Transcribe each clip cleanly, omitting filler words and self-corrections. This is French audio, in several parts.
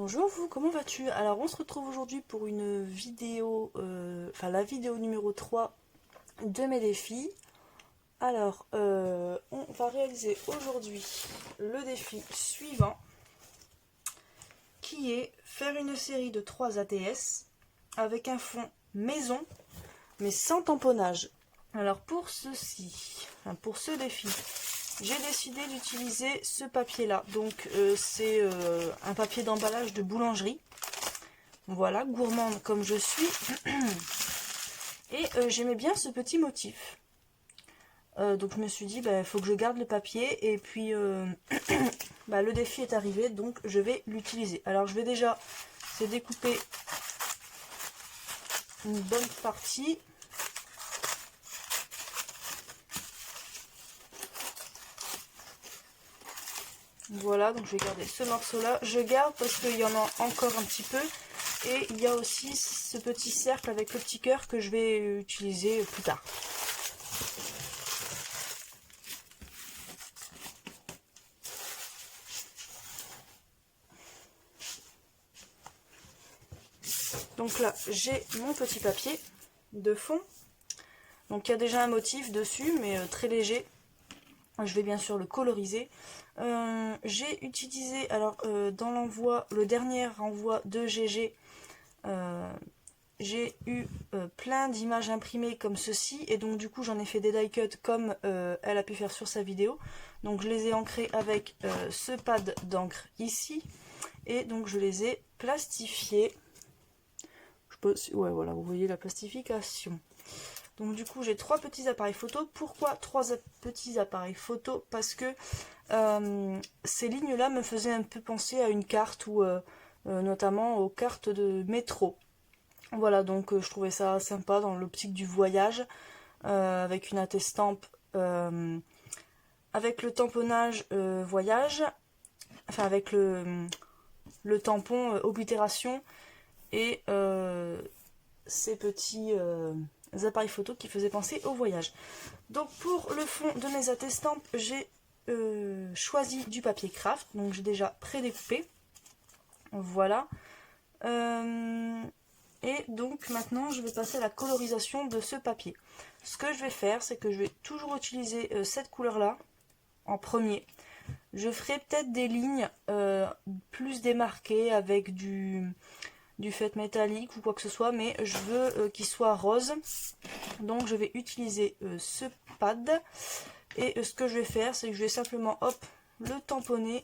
Bonjour vous, comment vas-tu? Alors on se retrouve aujourd'hui pour une vidéo, la vidéo numéro 3 de mes défis. Alors on va réaliser aujourd'hui le défi suivant qui est faire une série de 3 ATS avec un fond maison mais sans tamponnage. Alors pour ce défi, j'ai décidé d'utiliser ce papier là, donc c'est un papier d'emballage de boulangerie. Voilà, gourmande comme je suis. Et j'aimais bien ce petit motif. Donc je me suis dit, il faut que je garde le papier. Et puis le défi est arrivé, donc je vais l'utiliser. Alors je vais déjà découper une bonne partie. Voilà, donc je vais garder ce morceau là. Je garde parce qu'il y en a encore un petit peu. Et il y a aussi ce petit cercle avec le petit cœur que je vais utiliser plus tard. Donc là, j'ai mon petit papier de fond. Donc il y a déjà un motif dessus, mais très léger. Je vais bien sûr le coloriser. J'ai utilisé, dans l'envoi, le dernier renvoi de GG, j'ai eu plein d'images imprimées comme ceci. Et donc du coup j'en ai fait des die cut comme elle a pu faire sur sa vidéo. Donc je les ai ancrés avec ce pad d'encre ici. Et donc je les ai plastifiés. Ouais, voilà, vous voyez la plastification. Donc du coup j'ai 3 petits appareils photo. Pourquoi 3 petits appareils photo? Parce que ces lignes là me faisaient un peu penser à une carte ou notamment aux cartes de métro. Voilà, donc je trouvais ça sympa dans l'optique du voyage, avec une attestampe, avec le tamponnage voyage, enfin avec le tampon oblitération et ces petits appareils photo qui faisaient penser au voyage. Donc pour le fond de mes attestampes, j'ai choisi du papier craft, donc j'ai déjà pré-découpé. Voilà. Et donc maintenant je vais passer à la colorisation de ce papier. Ce que je vais faire, c'est que je vais toujours utiliser cette couleur là en premier. Je ferai peut-être des lignes plus démarquées avec du feutre métallique ou quoi que ce soit, mais je veux qu'il soit rose. Donc je vais utiliser ce pad. Et ce que je vais faire, c'est que je vais simplement le tamponner.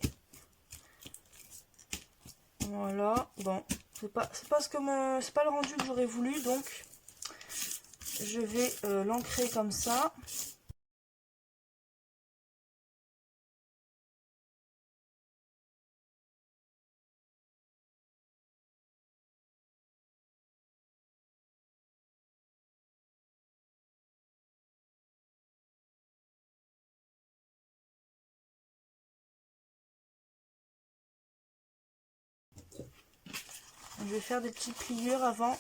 Voilà, bon, c'est pas le rendu que j'aurais voulu, donc je vais l'ancrer comme ça. Je vais faire des petites pliures avant.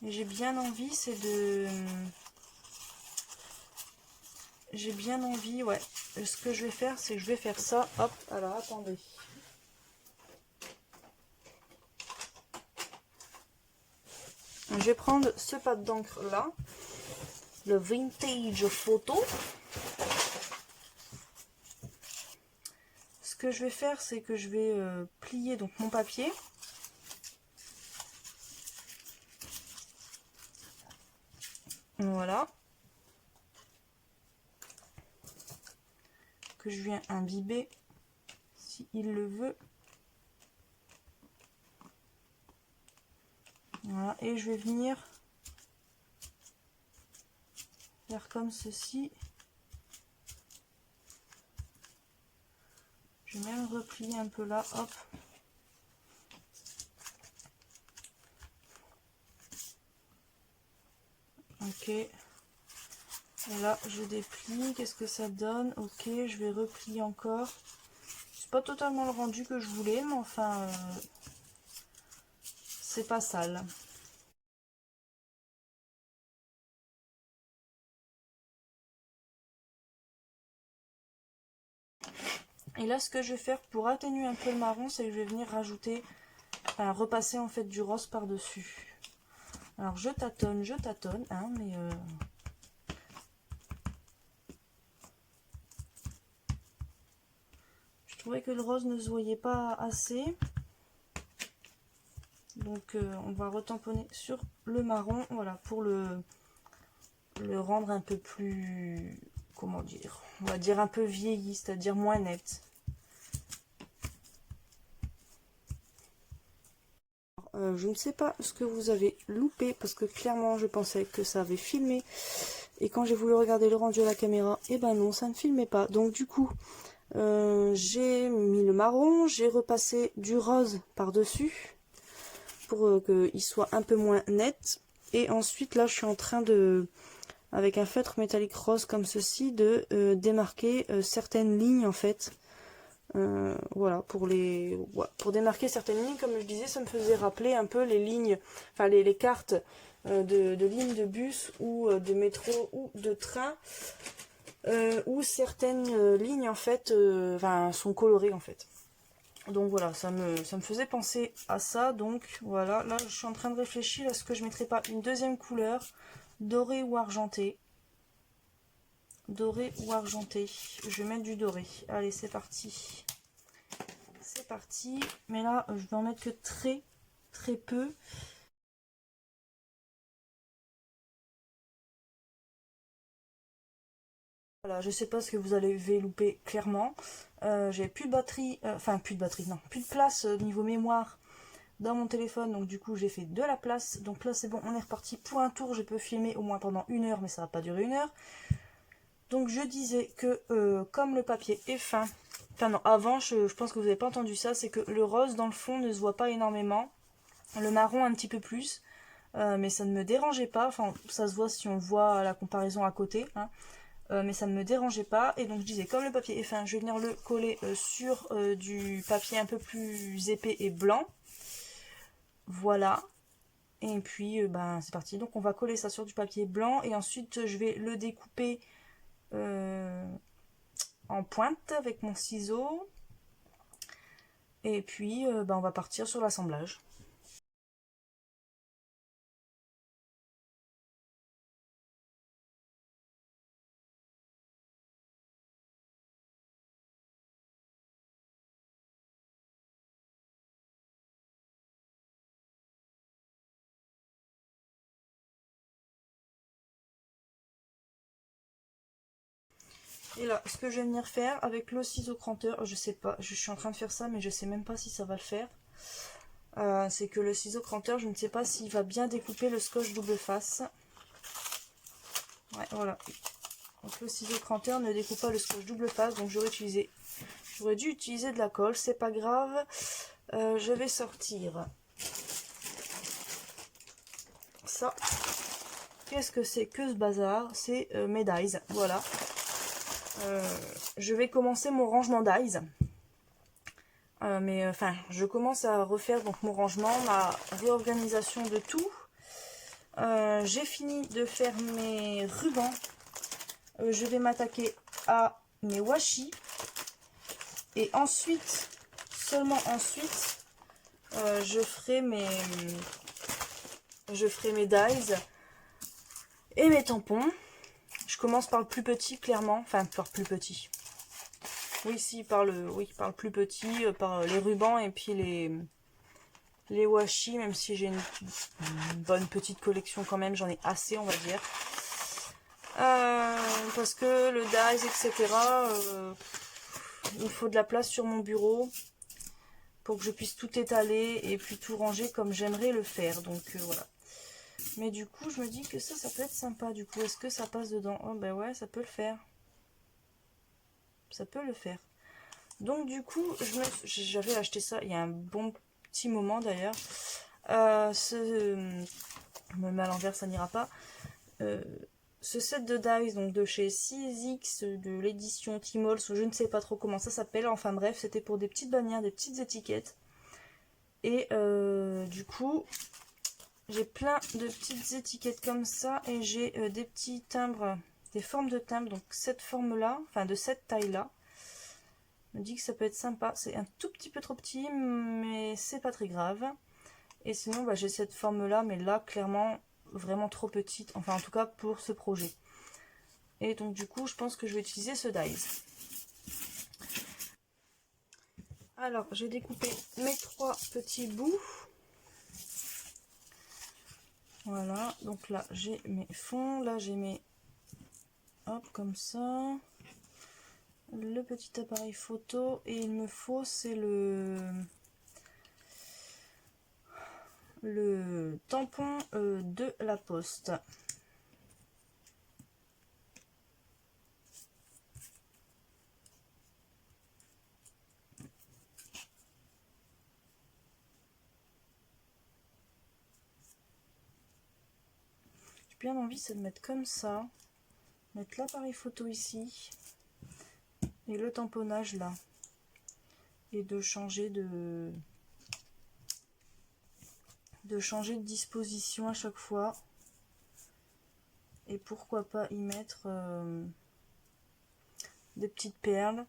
Et j'ai bien envie, j'ai bien envie, ouais. Ce que je vais faire, c'est que je vais faire ça. Hop, alors attendez. Je vais prendre ce pad d'encre là, le Vintage Photo. Ce que je vais faire, c'est que je vais plier donc mon papier. Voilà. Que je viens imbiber si il le veut. Voilà, et je vais venir faire comme ceci. Je vais même replier un peu là, hop. Ok. Et là, je déplie. Qu'est-ce que ça donne? Ok, je vais replier encore. C'est pas totalement le rendu que je voulais, mais enfin, c'est pas sale. Et là, ce que je vais faire pour atténuer un peu le marron, c'est que je vais venir rajouter, enfin, repasser en fait du rose par-dessus. Alors je tâtonne, hein, mais je trouvais que le rose ne se voyait pas assez. Donc on va retamponner sur le marron, voilà, pour le rendre un peu plus, comment dire, on va dire un peu vieilli, c'est-à-dire moins net. Je ne sais pas ce que vous avez loupé, parce que clairement je pensais que ça avait filmé, et quand j'ai voulu regarder le rendu à la caméra, et ben non, ça ne filmait pas. Donc du coup, j'ai mis le marron, j'ai repassé du rose par-dessus, pour qu'il soit un peu moins net, et ensuite là je suis en train de, avec un feutre métallique rose comme ceci, de démarquer certaines lignes en fait. Voilà, pour démarquer certaines lignes, comme je disais, ça me faisait rappeler un peu les lignes, enfin les cartes de lignes de bus ou de métro ou de train, où certaines lignes en fait enfin, sont colorées en fait. Donc voilà, ça me faisait penser à ça. Donc voilà, là je suis en train de réfléchir, est-ce que je mettrais pas une deuxième couleur, doré ou argenté? Doré ou argenté? Je vais mettre du doré. Allez, c'est parti. C'est parti. Mais là, je vais en mettre que très peu. Voilà, je sais pas ce que vous allez louper clairement. J'avais plus de batterie, enfin plus de batterie, non, plus de place niveau mémoire dans mon téléphone, donc du coup j'ai fait de la place. Donc là c'est bon, on est reparti pour un tour. Je peux filmer au moins pendant 1 heure, mais ça va pas durer 1 heure. Donc je disais que comme le papier est fin, enfin non, avant je pense que vous n'avez pas entendu ça, c'est que le rose dans le fond ne se voit pas énormément, le marron un petit peu plus, mais ça ne me dérangeait pas, enfin ça se voit si on voit la comparaison à côté, hein. Mais ça ne me dérangeait pas, et donc je disais comme le papier est fin, je vais venir le coller sur du papier un peu plus épais et blanc, voilà, et puis ben c'est parti. Donc on va coller ça sur du papier blanc, et ensuite je vais le découper en pointe avec mon ciseau, et puis ben, on va partir sur l'assemblage. Et là, ce que je vais venir faire avec le ciseau cranteur, je sais pas, je suis en train de faire ça, mais je sais même pas si ça va le faire. C'est que le ciseau cranteur, je ne sais pas s'il va bien découper le scotch double face. Ouais, voilà. Donc le ciseau cranteur ne découpe pas le scotch double face, donc j'aurais dû utiliser de la colle, c'est pas grave. Je vais sortir ça. Qu'est-ce que c'est que ce bazar? C'est mes dies, voilà. Je vais commencer mon rangement dies. Mais enfin, je commence à refaire donc mon rangement, ma réorganisation de tout. J'ai fini de faire mes rubans. Je vais m'attaquer à mes washi. Et ensuite, seulement ensuite, je ferai mes dies et mes tampons. Je commence par le plus petit, clairement. Enfin, par le plus petit. Oui, si, par le plus petit, par les rubans et puis les washi, même si j'ai une bonne petite collection quand même, j'en ai assez, on va dire. Parce que le dies, etc., il faut de la place sur mon bureau pour que je puisse tout étaler et puis tout ranger comme j'aimerais le faire. Donc voilà. Mais du coup, je me dis que ça peut être sympa. Du coup, est-ce que ça passe dedans? Oh ben ouais, ça peut le faire. Ça peut le faire. Donc du coup, j'avais acheté ça il y a un bon petit moment d'ailleurs. Je me mets à l'envers, ça n'ira pas. Ce set de dies, donc de chez 6X, de l'édition Timols, ou je ne sais pas trop comment ça s'appelle. Enfin bref, c'était pour des petites bannières, des petites étiquettes. Et du coup, j'ai plein de petites étiquettes comme ça. Et j'ai des petits timbres, des formes de timbres. Donc cette forme-là, enfin de cette taille-là. me dit que ça peut être sympa. C'est un tout petit peu trop petit, mais c'est pas très grave. Et sinon, bah, j'ai cette forme-là, mais là, clairement, vraiment trop petite. Enfin, en tout cas, pour ce projet. Et donc, du coup, je pense que je vais utiliser ce dies. Alors, j'ai découpé mes 3 petits bouts. Voilà, donc là, j'ai mes fonds. Là, j'ai mes... Hop, comme ça. Le petit appareil photo. Et il me faut, c'est le tampon de la Poste. J'ai bien envie, c'est de mettre comme ça. Mettre l'appareil photo ici. Et le tamponnage là. Et de changer de disposition à chaque fois. Et pourquoi pas y mettre des petites perles.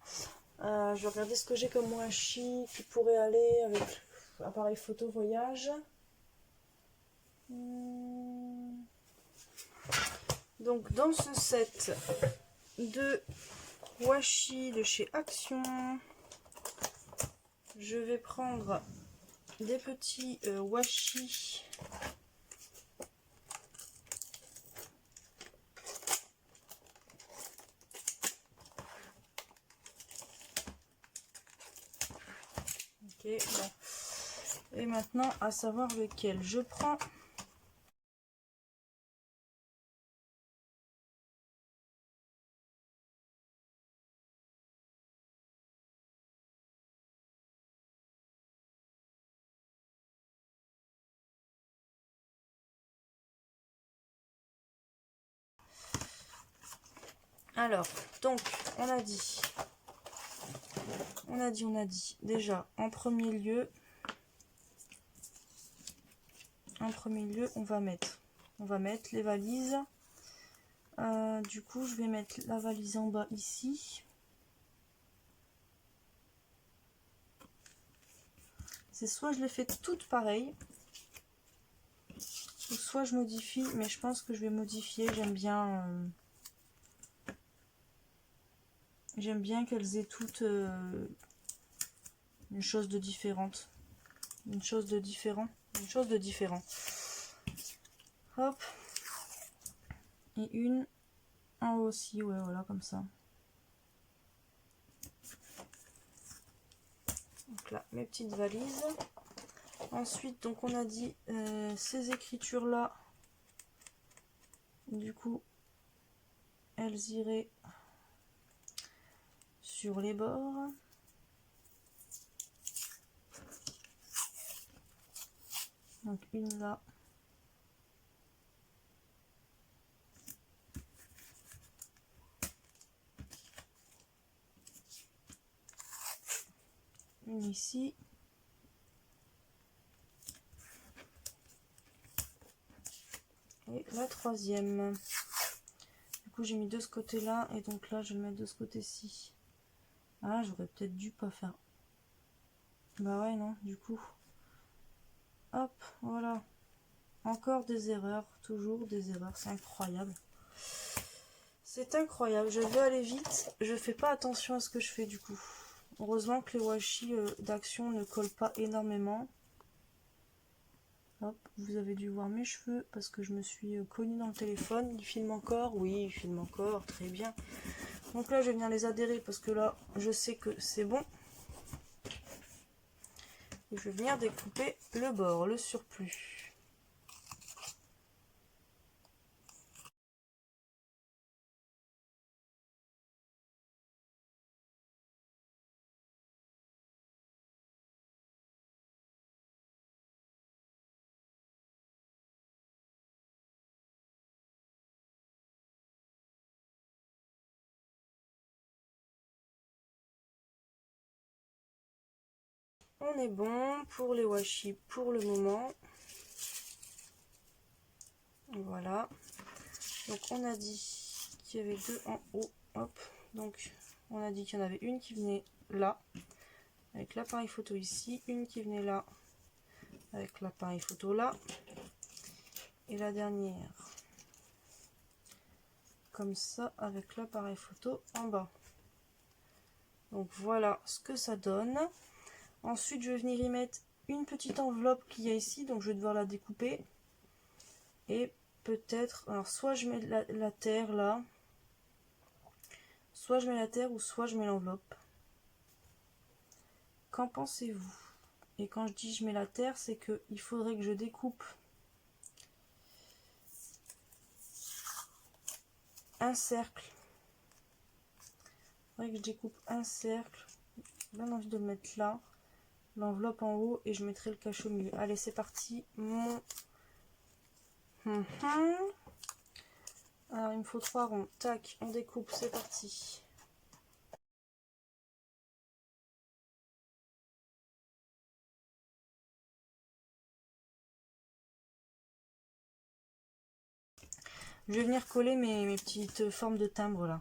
Je vais regarder ce que j'ai comme washi qui pourrait aller avec appareil photo voyage. Donc dans ce set de washi de chez Action, je vais prendre des petits washi ok, bon. Et maintenant à savoir lequel je prends. Alors, donc, on a dit, déjà, en premier lieu, on va mettre les valises. Du coup, je vais mettre la valise en bas ici. C'est soit je les fais toutes pareilles, ou soit je modifie, mais je pense que je vais modifier, j'aime bien qu'elles aient toutes une chose de différente. Une chose de différent. Hop. Et une en haut aussi, ouais, voilà, comme ça. Donc là, mes petites valises. Ensuite, donc on a dit ces écritures là, du coup, elles iraient sur les bords. Donc une là. Une ici. Et la troisième. Du coup j'ai mis de ce côté là et donc là je vais le mettre de ce côté-ci. Ah, j'aurais peut-être dû pas faire. Bah ouais, non, du coup. Hop, voilà. Encore des erreurs, toujours des erreurs, c'est incroyable. C'est incroyable, je veux aller vite, je fais pas attention à ce que je fais du coup. Heureusement que les washi d'Action ne collent pas énormément. Hop, vous avez dû voir mes cheveux parce que je me suis cognée dans le téléphone. Il filme encore? Oui, il filme encore, très bien. Donc là, je vais venir les adhérer parce que là, je sais que c'est bon. Et je vais venir découper le bord, le surplus. On est bon pour les washi pour le moment. Voilà. Donc on a dit qu'il y avait deux en haut. Hop. Donc on a dit qu'il y en avait une qui venait là, avec l'appareil photo ici, une qui venait là, avec l'appareil photo là, et la dernière comme ça avec l'appareil photo en bas. Donc voilà ce que ça donne. Ensuite je vais venir y mettre une petite enveloppe qu'il y a ici, donc je vais devoir la découper. Et peut-être, alors soit je mets la terre là, soit je mets la terre ou soit je mets l'enveloppe. Qu'en pensez-vous? Et quand je dis je mets la terre, c'est que il faudrait que je découpe un cercle. Il faudrait que je découpe un cercle. J'ai bien envie de le mettre là. L'enveloppe en haut et je mettrai le cache au milieu. Allez, c'est parti. Alors, il me faut 3 ronds. Tac, on découpe, c'est parti. Je vais venir coller mes petites formes de timbre là.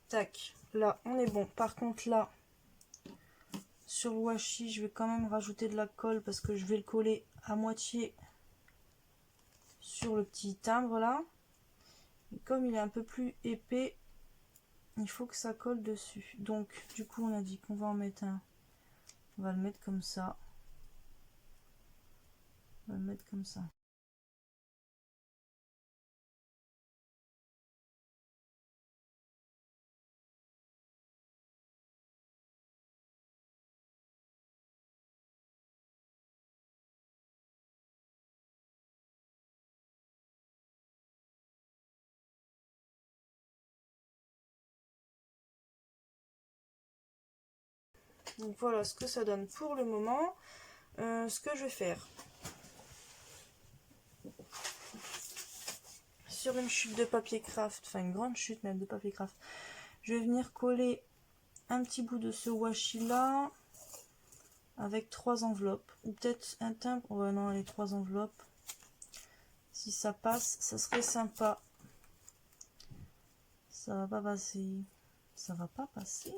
Tac, là on est bon. Par contre là, sur le washi, je vais quand même rajouter de la colle parce que je vais le coller à moitié sur le petit timbre là. Et comme il est un peu plus épais, il faut que ça colle dessus. Donc du coup on a dit qu'on va en mettre un. On va le mettre comme ça. On va le mettre comme ça. Donc voilà ce que ça donne pour le moment. Ce que je vais faire sur une chute de papier craft, enfin une grande chute même de papier craft, je vais venir coller un petit bout de ce washi là avec 3 enveloppes ou peut-être un timbre. Ouais, non, les 3 enveloppes, si ça passe ça serait sympa. Ça va pas passer, ça va pas passer,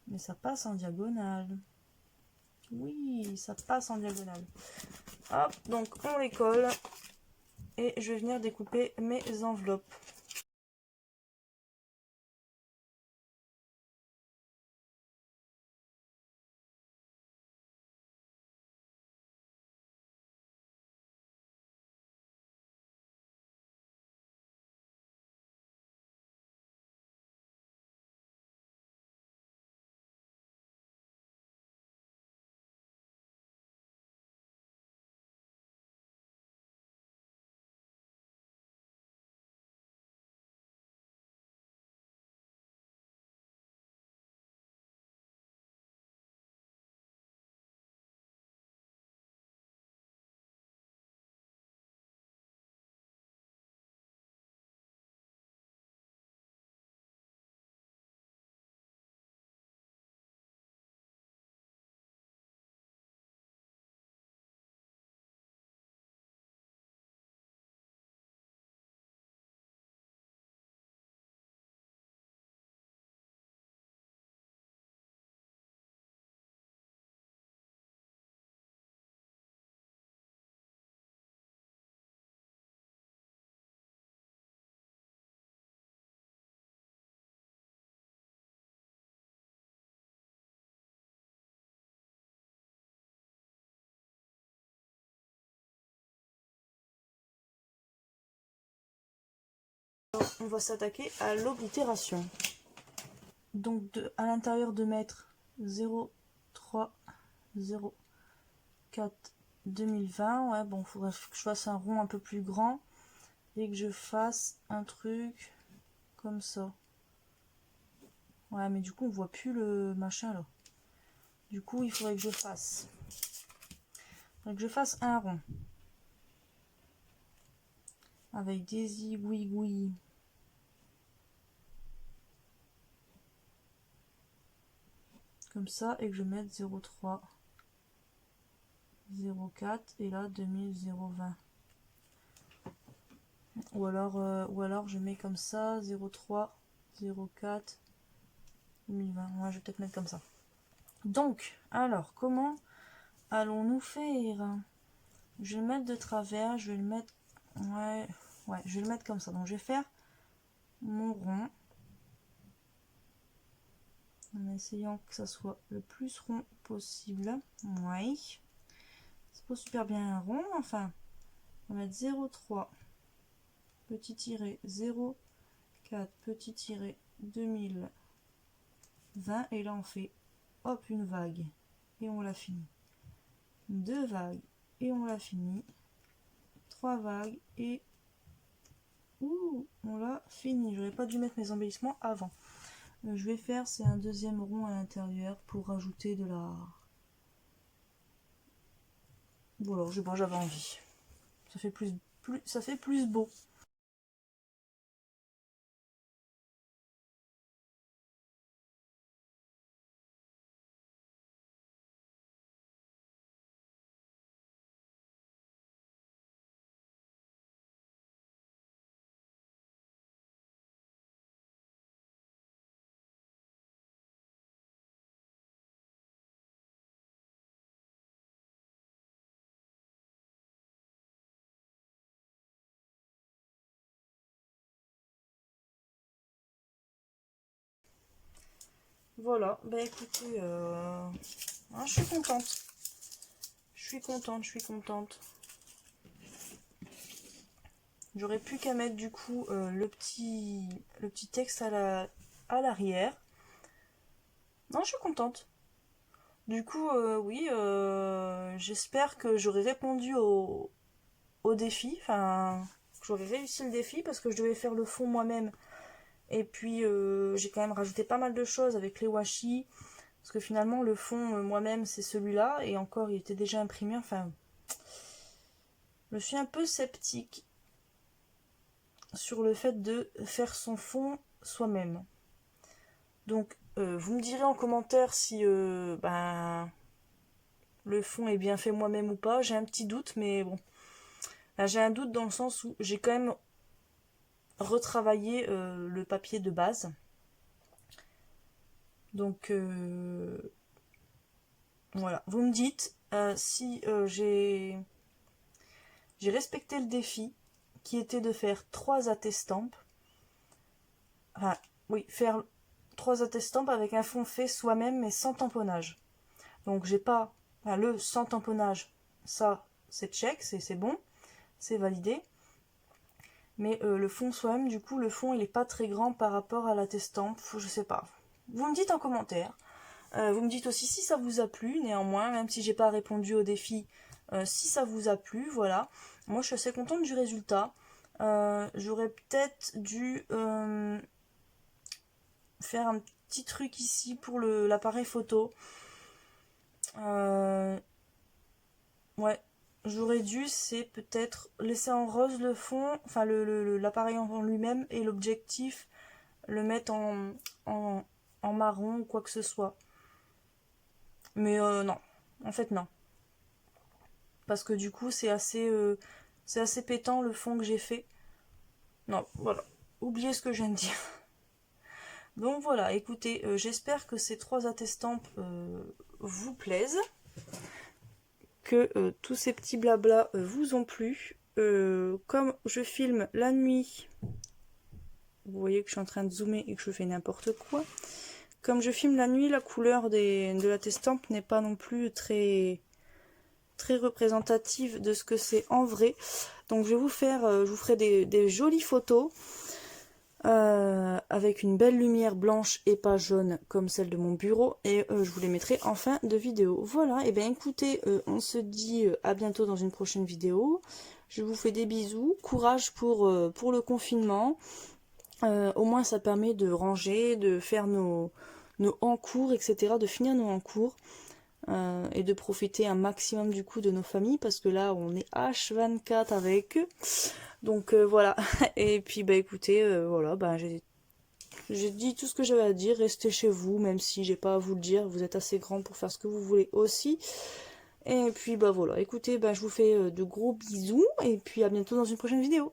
mais ça passe en diagonale. Oui, ça passe en diagonale. Hop, donc on les colle et je vais venir découper mes enveloppes. On va s'attaquer à l'oblitération. Donc à l'intérieur de mettre 0304 2020, ouais, bon, il faudrait que je fasse un rond un peu plus grand et que je fasse un truc comme ça. Ouais, mais du coup on voit plus le machin là. Du coup il faudrait que je fasse Donc je fasse un rond avec des zigouigouis. Comme ça, et que je mette 0,3, 0,4 et là 2020. Ou alors je mets comme ça 0,3, 0,4, 2020. Ouais, je vais peut-être mettre comme ça. Donc, alors, comment allons-nous faire? Je vais le mettre de travers, je vais le mettre... Ouais, je vais le mettre comme ça. Donc, je vais faire mon rond. En essayant que ça soit le plus rond possible. Ouais. C'est pas super bien un rond, enfin. On va mettre 0,3, petit tiré, 0,4, petit tiré, 2020. Et là, on fait, hop, une vague. Et on la finit. 2 vagues. Et on l'a fini. 3 vagues. Et... ouh, on l'a fini. J'aurais pas dû mettre mes embellissements avant. Je vais faire, c'est un deuxième rond à l'intérieur pour rajouter de la... Bon alors, j'avais envie. Ça fait ça fait plus beau. Voilà, bah écoutez, je suis contente. Je suis contente. J'aurais plus qu'à mettre du coup le petit texte à l'arrière. Non, je suis contente. Du coup, oui, j'espère que j'aurai répondu au défi. Enfin, que j'aurai réussi le défi parce que je devais faire le fond moi-même. Et puis, j'ai quand même rajouté pas mal de choses avec les washi. Parce que finalement, le fond moi-même, c'est celui-là. Et encore, il était déjà imprimé. Enfin, je suis un peu sceptique sur le fait de faire son fond soi-même. Donc, vous me direz en commentaire si le fond est bien fait moi-même ou pas. J'ai un petit doute, mais bon. Là, j'ai un doute dans le sens où j'ai quand même retravaillé le papier de base. Donc, voilà. Vous me dites si j'ai respecté le défi qui était de faire 3 attestampes. Enfin, oui, faire 3 attestampes avec un fond fait soi-même mais sans tamponnage. Donc j'ai pas le sans tamponnage, ça c'est check, c'est bon, c'est validé. Mais le fond soi-même, du coup le fond il est pas très grand par rapport à l'attestampe, je sais pas. Vous me dites en commentaire. Vous me dites aussi si ça vous a plu, néanmoins, même si j'ai pas répondu au défi, si ça vous a plu, voilà. Moi je suis assez contente du résultat. J'aurais peut-être dû faire un petit truc ici pour l'appareil photo. Ouais, j'aurais dû, c'est peut-être laisser en rose le fond, enfin l'appareil en lui-même et l'objectif, le mettre en marron ou quoi que ce soit. Mais non, en fait non. Parce que du coup c'est assez pétant le fond que j'ai fait. Non, voilà. Oubliez ce que je viens de dire. Donc voilà, écoutez, j'espère que ces 3 attestampes vous plaisent. Que tous ces petits blabla vous ont plu. Comme je filme la nuit, vous voyez que je suis en train de zoomer et que je fais n'importe quoi. Comme je filme la nuit, la couleur de la testampe n'est pas non plus très représentative de ce que c'est en vrai. Donc je vous ferai des jolies photos avec une belle lumière blanche et pas jaune comme celle de mon bureau, et je vous les mettrai en fin de vidéo. Voilà, et bien écoutez, on se dit à bientôt dans une prochaine vidéo. Je vous fais des bisous, courage pour le confinement. Au moins ça permet de ranger, de faire nos encours, etc., de finir nos encours. et de profiter un maximum du coup de nos familles, parce que là on est H24 avec eux. Donc voilà, et puis bah écoutez, voilà, bah j'ai dit tout ce que j'avais à dire. Restez chez vous, même si j'ai pas à vous le dire, vous êtes assez grand pour faire ce que vous voulez aussi. Et puis bah voilà, écoutez, bah je vous fais de gros bisous, et puis à bientôt dans une prochaine vidéo.